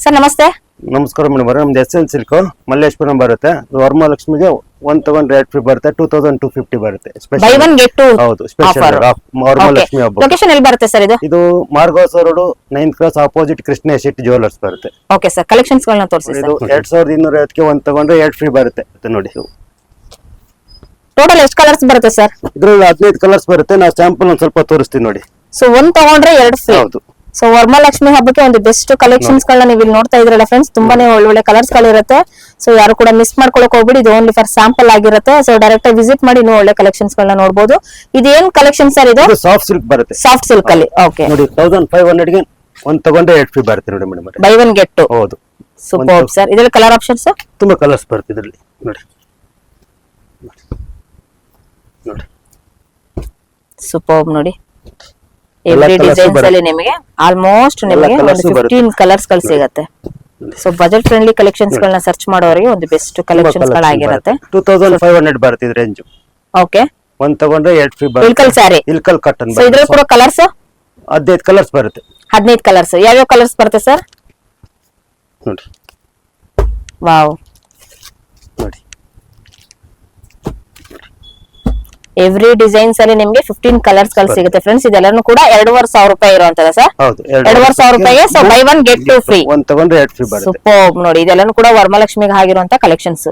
Sir ನಮಸ್ತೆ. ನಮಸ್ಕಾರ madam ನಮ್ದು SN ಸಿಲ್ಕ್ ಮಲ್ಲೇಶ್ವರಂ ಬರುತ್ತೆ. ವರಮಹಾಲಕ್ಷ್ಮಿಗೆ 1 ತಗೊಂಡ್ರೆ 8 ಫ್ರೀ ಬರುತ್ತೆ. 2250 ಬರುತ್ತೆ. ಬೈ ಒನ್ ಗೆಟ್ ಟು ಹೌದು, ಸ್ಪೆಷಲ್ ವರಮಹಾಲಕ್ಷ್ಮಿ ಹಬ್ಬ. ಲೊಕೇಶನ್ ಎಲ್ಲಿ ಬರುತ್ತೆ ಸರ್ ಇದು? ಇದು Margosa road 9th cross opposite Krishna Shetty jewellers ಬರುತ್ತೆ. ಓಕೆ ಸರ್, ಕಲೆಕ್ಷನ್ಸ್ ಗಳನ್ನ ತೋರಿಸಿ ಇದು 2250ಕ್ಕೆ 1 ತಗೊಂಡ್ರೆ 8 ಫ್ರೀ ಬರುತ್ತೆ. ನೋಡಿ ಟೋಟಲ್ ಎಷ್ಟು ಕಲರ್ಸ್ ಬರುತ್ತೆ ಸರ್? ಇದ್ರಲ್ಲಿ 15 ಕಲರ್ಸ್ ಬರುತ್ತೆ. ನಾವು ಸ್ಯಾಂಪಲ್ ಒಂದ್ ಸ್ವಲ್ಪ ತೋರಿಸ್ತೀವಿ ನೋಡಿ. ಸೊ 1 ತಗೊಂಡ್ರೆ 2 ಫ್ರೀ. ಹೌದು. ಸೊ ವರಮಹಾಲಕ್ಷ್ಮಿ ಹಬ್ಬಕ್ಕೆ ಒಂದು ಬೆಸ್ಟ್ ಕಲೆಕ್ಷನ್ಸ್ ಗಳನ್ನ ನೀವು ಇಲ್ಲಿ ನೋಡ್ತಾ ಇದ್ರಲ್ಲ ಫ್ರೆಂಡ್ಸ್, ತುಂಬಾನೇ ಒಳ್ಳೊಳ್ಳೆ ಕಲರ್ಸ್ ಗಳಿರುತ್ತೆ. ಸೊ ಯಾರು ಕೂಡ ಮಿಸ್ ಮಾಡ್ಕೊಳಕ್ ಹೋಗ್ಬಿಡಿ, ಇದು ಓನ್ಲಿ ಫಾರ್ ಸ್ಯಾಂಪಲ್ ಆಗಿರುತ್ತೆ. ಸೊ ಡೈರೆಕ್ಟ್ ಆಗಿ ವಿಸಿಟ್ ಮಾಡಿ ನೀವು ಒಳ್ಳೆ ಕಲೆಕ್ಷನ್ಸ್ ಗಳನ್ನ ನೋಡಬಹುದು. ಇದೇನ್ ಕಲೆಕ್ಷನ್ ಸರ್ ಇದು? ಸಾಫ್ಟ್ ಸಿಲ್ಕ್ ಬರುತ್ತೆ. ಸಾಫ್ಟ್ ಸಿಲ್ಕ್ ಅಲ್ಲಿ. ಓಕೆ ನೋಡಿ 1500ಗೆ 1 ತಗೊಂಡ್ರೆ 8 ಫ್ರೀ ಬರುತ್ತೆ ನೋಡಿ madam. Buy one get two. ಹೌದು, ಸೂಪರ್ ಸರ್. ಇದ್ರಲ್ಲಿ ಕಲರ್ ಆಪ್ಷನ್ಸ್ ತುಂಬಾ ಕಲರ್ಸ್ ಬರುತ್ತೆ ಇದರಲ್ಲಿ. ನೋಡಿ ನೋಡಿ ಸೂಪರ್. ನೋಡಿ ಎವ್ರಿ ಡಿಸೈನ್ಸ್ ಅಲ್ಲಿ ನಿಮಗೆ ಆಲ್ಮೋಸ್ಟ್ ನಿಮಗೆ ಒಂದು 15 ಕಲರ್ಸ್ ಗಳು ಸಿಗುತ್ತೆ. ಸೊ ಬಜೆಟ್ ಫ್ರೆಂಡ್ಲಿ ಕಲೆಕ್ಷನ್ಸ್ ಗಳನ್ನ ಸರ್ಚ್ ಮಾಡೋರಿಗೆ ಒಂದು ಬೆಸ್ಟ್ ಕಲೆಕ್ಷನ್ಸ್ ಗಳಾಗಿರುತ್ತೆ. 2500 ಬರುತ್ತೆ ಇದು ರೇಂಜ್. ಓಕೆ, 1 ತಗೊಂಡ್ರೆ 8 ಫ್ರೀ ಬರುತ್ತೆ. ಇಲ್ಕಲ್ ಸ್ಯಾರಿ, ಇಲ್ಕಲ್ ಕಾಟನ್. ಸೊ ಇದ್ರಲ್ಲಿ ಕೂಡ ಕಲರ್ಸ್ 15 ಕಲರ್ಸ್ ಬರುತ್ತೆ. 15 ಕಲರ್ಸ್. ಯಾವ್ಯಾವ ಕಲರ್ಸ್ ಬರುತ್ತೆ ಸರ್? ನೋಡಿ ವಾವ್, ನೋಡಿ ಎವ್ರಿ ಡಿಸೈನ್ಸ್ ಅಲ್ಲಿ ನಿಮಗೆ 15 ಕಲರ್ಸ್ ಗಳು ಸಿಗುತ್ತೆ ಫ್ರೆಂಡ್ಸ್. ಇದೆಲ್ಲನೂ ಕೂಡ 2500 ರೂಪಾಯಿ ಇರುವಂತದ ಸರ್? ಹೌದು, 2500 ರೂಪಾಯಿಗೆ. So buy one get two free. 1 ತಗೊಂಡ್ರೆ 8 ಫ್ರೀ ಬರುತ್ತೆ. ಸೂಪರ್. ನೋಡಿ ಇದೆಲ್ಲನೂ ಕೂಡ ವರಮಹಾಲಕ್ಷ್ಮಿಗೆ ಆಗಿರುವಂತ ಕಲೆಕ್ಷನ್ಸ್.